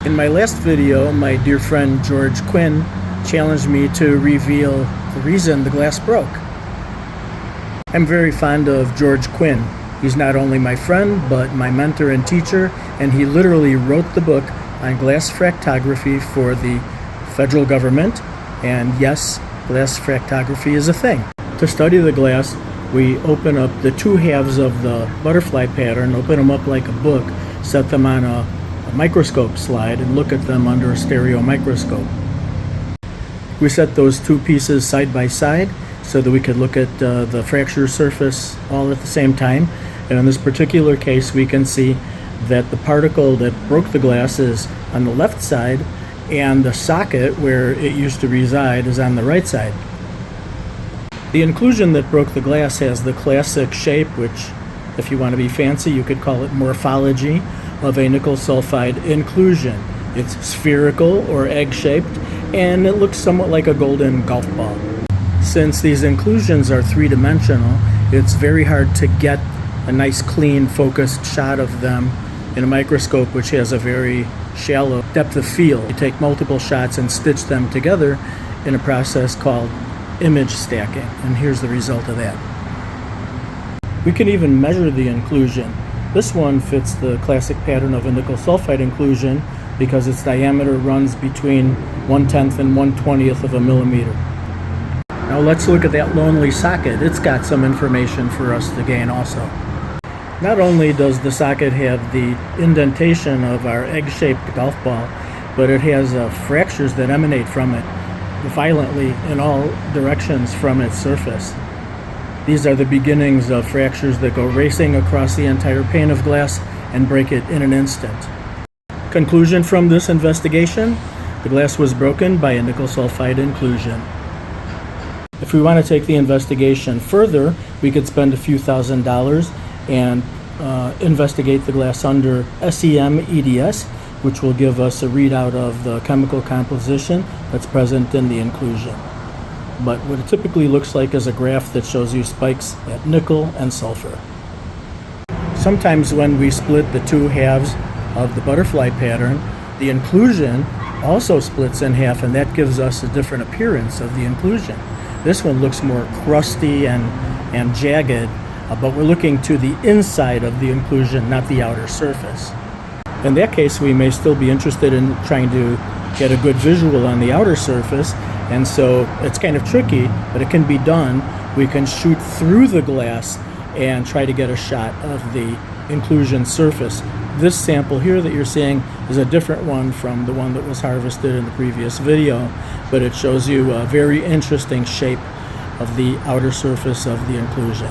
In my last video, my dear friend George Quinn challenged me to reveal the reason the glass broke. I'm very fond of George Quinn. He's not only my friend, but my mentor and teacher, and he literally wrote the book on glass fractography for the federal government. And yes, glass fractography is a thing. To study the glass, we open up the two halves of the butterfly pattern, open them up like a book, set them on a microscope slide, and look at them under a stereo microscope. We set those two pieces side by side so that we could look at the fracture surface all at the same time. And in this particular case, we can see that the particle that broke the glass is on the left side, and the socket where it used to reside is on the right side. The inclusion that broke the glass has the classic shape, which, if you want to be fancy, you could call it morphology, of a nickel sulfide inclusion. It's spherical or egg-shaped, and it looks somewhat like a golden golf ball. Since these inclusions are three-dimensional, it's very hard to get a nice, clean, focused shot of them in a microscope, which has a very shallow depth of field. You take multiple shots and stitch them together in a process called image stacking, and here's the result of that. We can even measure the inclusion. This one fits the classic pattern of a nickel sulfide inclusion because its diameter runs between 1/10 and 1/20 of a millimeter. Now let's look at that lonely socket. It's got some information for us to gain also. Not only does the socket have the indentation of our egg-shaped golf ball, but it has fractures that emanate from it violently in all directions from its surface. These are the beginnings of fractures that go racing across the entire pane of glass and break it in an instant. Conclusion from this investigation: the glass was broken by a nickel sulfide inclusion. If we want to take the investigation further, we could spend a few $1,000s and investigate the glass under SEM EDS, which will give us a readout of the chemical composition that's present in the inclusion. But what it typically looks like is a graph that shows you spikes at nickel and sulfur. Sometimes when we split the two halves of the butterfly pattern, the inclusion also splits in half, and that gives us a different appearance of the inclusion. This one looks more crusty and jagged, but we're looking to the inside of the inclusion, not the outer surface. In that case, we may still be interested in trying to get a good visual on the outer surface, and so it's kind of tricky, but it can be done. We can shoot through the glass and try to get a shot of the inclusion surface. This sample here that you're seeing is a different one from the one that was harvested in the previous video, but it shows you a very interesting shape of the outer surface of the inclusion.